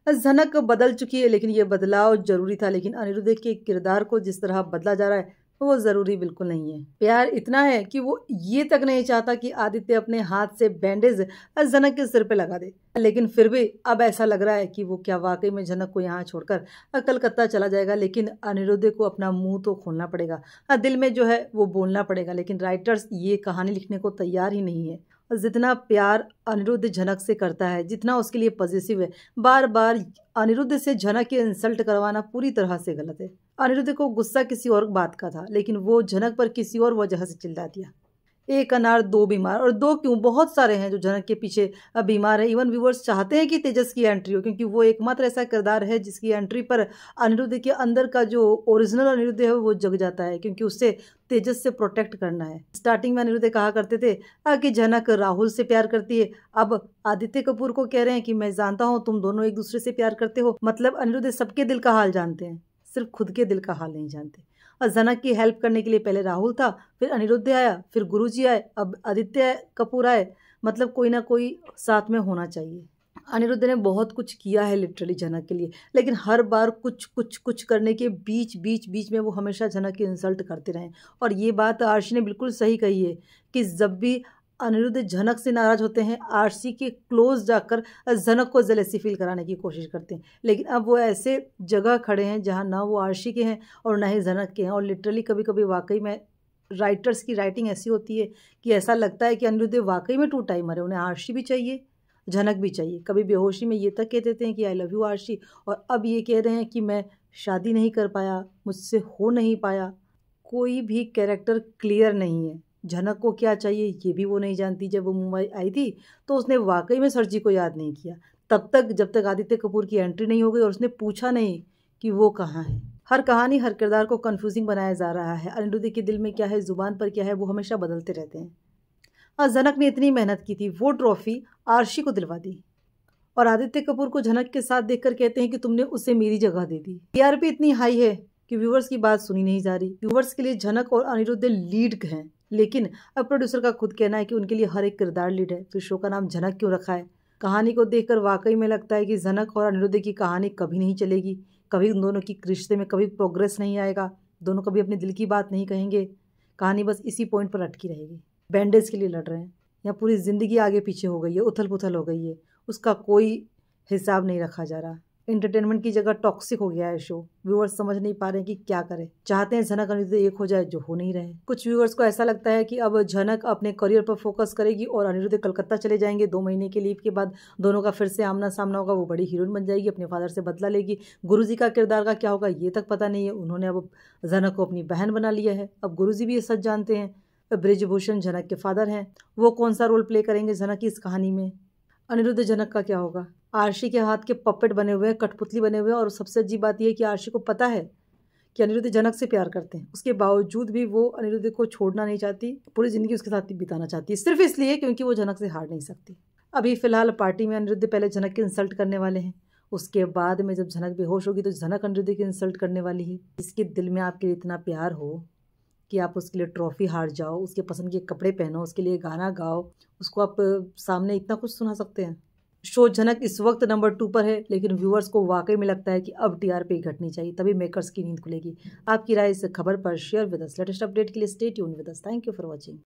झनक बदल चुकी है, लेकिन ये बदलाव जरूरी था। लेकिन अनिरुद्ध के किरदार को जिस तरह बदला जा रहा है वो जरूरी बिल्कुल नहीं है। प्यार इतना है कि वो ये तक नहीं चाहता कि आदित्य अपने हाथ से बैंडेज झनक के सिर पे लगा दे। लेकिन फिर भी अब ऐसा लग रहा है कि वो क्या वाकई में झनक को यहाँ छोड़कर कलकत्ता चला जाएगा। लेकिन अनिरुद्ध को अपना मुंह तो खोलना पड़ेगा, दिल में जो है वो बोलना पड़ेगा। लेकिन राइटर्स ये कहानी लिखने को तैयार ही नहीं है। जितना प्यार अनिरुद्ध झनक से करता है, जितना उसके लिए पॉजिटिव है, बार बार अनिरुद्ध से झनक की इंसल्ट करवाना पूरी तरह से गलत है। अनिरुद्ध को गुस्सा किसी और बात का था, लेकिन वो झनक पर किसी और वजह से चिल्ला दिया। एक अनार दो बीमार, और दो क्यों, बहुत सारे हैं जो झनक के पीछे बीमार है। इवन व्यूवर्स चाहते हैं कि तेजस की एंट्री हो, क्योंकि वो एकमात्र ऐसा किरदार है जिसकी एंट्री पर अनिरुद्ध के अंदर का जो ओरिजिनल अनिरुद्ध है वो जग जाता है, क्योंकि उससे तेजस से प्रोटेक्ट करना है। स्टार्टिंग में अनिरुद्ध कहा करते थे कि झनक राहुल से प्यार करती है। अब आदित्य कपूर को कह रहे हैं कि मैं जानता हूँ तुम दोनों एक दूसरे से प्यार करते हो। मतलब अनिरुद्ध सबके दिल का हाल जानते हैं, सिर्फ खुद के दिल का हाल नहीं जानते। और झनक की हेल्प करने के लिए पहले राहुल था, फिर अनिरुद्ध आया, फिर गुरुजी आए, अब आदित्य कपूर आए। मतलब कोई ना कोई साथ में होना चाहिए। अनिरुद्ध ने बहुत कुछ किया है लिटरली झनक के लिए, लेकिन हर बार कुछ कुछ कुछ करने के बीच में वो हमेशा झनक की इंसल्ट करते रहे। और ये बात आर्शी ने बिल्कुल सही कही है कि जब भी अनिरुद्ध झनक से नाराज होते हैं, आरसी के क्लोज जाकर झनक को जेलेसी फील कराने की कोशिश करते हैं। लेकिन अब वो ऐसे जगह खड़े हैं जहां ना वो आरसी के हैं और ना ही झनक के हैं। और लिटरली कभी कभी वाकई में राइटर्स की राइटिंग ऐसी होती है कि ऐसा लगता है कि अनिरुद्ध वाकई में टू टाइमर है। उन्हें आरसी भी चाहिए, झनक भी चाहिए। कभी बेहोशी में ये तक कह देते हैं कि आई लव यू आरसी, और अब ये कह रहे हैं कि मैं शादी नहीं कर पाया, मुझसे हो नहीं पाया। कोई भी कैरेक्टर क्लियर नहीं है। झनक को क्या चाहिए ये भी वो नहीं जानती। जब वो मुंबई आई थी तो उसने वाकई में सर जी को याद नहीं किया, तब तक जब तक आदित्य कपूर की एंट्री नहीं हो गई और उसने पूछा नहीं कि वो कहाँ है। हर कहानी हर किरदार को कंफ्यूजिंग बनाया जा रहा है। अनिरुद्ध के दिल में क्या है, जुबान पर क्या है, वो हमेशा बदलते रहते हैं। और झनक ने इतनी मेहनत की थी, वो ट्रॉफी आरशी को दिलवा दी, और आदित्य कपूर को झनक के साथ देखकर कहते हैं कि तुमने उसे मेरी जगह दे दी। टीआरपी इतनी हाई है कि व्यूवर्स की बात सुनी नहीं जा रही। व्यूवर्स के लिए झनक और अनिरुद्ध लीड हैं, लेकिन अब प्रोड्यूसर का खुद कहना है कि उनके लिए हर एक किरदार लीड है। फिर शो का नाम झनक क्यों रखा है? कहानी को देखकर वाकई में लगता है कि झनक और अनिरुद्ध की कहानी कभी नहीं चलेगी। कभी उन दोनों की रिश्ते में कभी प्रोग्रेस नहीं आएगा। दोनों कभी अपने दिल की बात नहीं कहेंगे। कहानी बस इसी पॉइंट पर अटकी रहेगी। बैंडेज के लिए लड़ रहे हैं, या पूरी जिंदगी आगे पीछे हो गई है, उथल पुथल हो गई है, उसका कोई हिसाब नहीं रखा जा रहा। एंटरटेनमेंट की जगह टॉक्सिक हो गया है शो। व्यूअर्स समझ नहीं पा रहे हैं कि क्या करें। चाहते हैं झनक अनिरुद्ध एक हो जाए, जो हो नहीं रहे। कुछ व्यूअर्स को ऐसा लगता है कि अब झनक अपने करियर पर फोकस करेगी और अनिरुद्ध कलकत्ता चले जाएंगे। 2 महीने के लीव के बाद दोनों का फिर से आमना सामना होगा। वो बड़ी हीरोइन बन जाएगी, अपने फादर से बदला लेगी। गुरुजी का किरदार का क्या होगा ये तक पता नहीं है। उन्होंने अब झनक को अपनी बहन बना लिया है। अब गुरुजी भी ये सच जानते हैं। ब्रिजभूषण झनक के फादर हैं, वो कौन सा रोल प्ले करेंगे झनक की इस कहानी में? अनिरुद्ध झनक का क्या होगा? आरशी के हाथ के पपेट बने हुए हैं, कठपुतली बने हुए हैं। और सबसे अजीब बात यह है कि आरशी को पता है कि अनिरुद्ध झनक से प्यार करते हैं, उसके बावजूद भी वो अनिरुद्ध को छोड़ना नहीं चाहती, पूरी जिंदगी उसके साथ बिताना चाहती है, सिर्फ इसलिए क्योंकि वो झनक से हार नहीं सकती। अभी फिलहाल पार्टी में अनिरुद्ध पहले झनक की इंसल्ट करने वाले हैं, उसके बाद में जब झनक बेहोश होगी तो झनक अनिरुद्ध की इंसल्ट करने वाली है। इसके दिल में आपके लिए इतना प्यार हो कि आप उसके लिए ट्रॉफी हार जाओ, उसके पसंद के कपड़े पहनो, उसके लिए गाना गाओ, उसको आप सामने इतना कुछ सुना सकते हैं। शो झनक इस वक्त नंबर 2 पर है, लेकिन व्यूअर्स को वाकई में लगता है कि अब टीआरपी घटनी चाहिए, तभी मेकर्स की नींद खुलेगी। आपकी राय इस खबर पर share with us. Latest update के लिए stay tuned with us. Thank you for watching.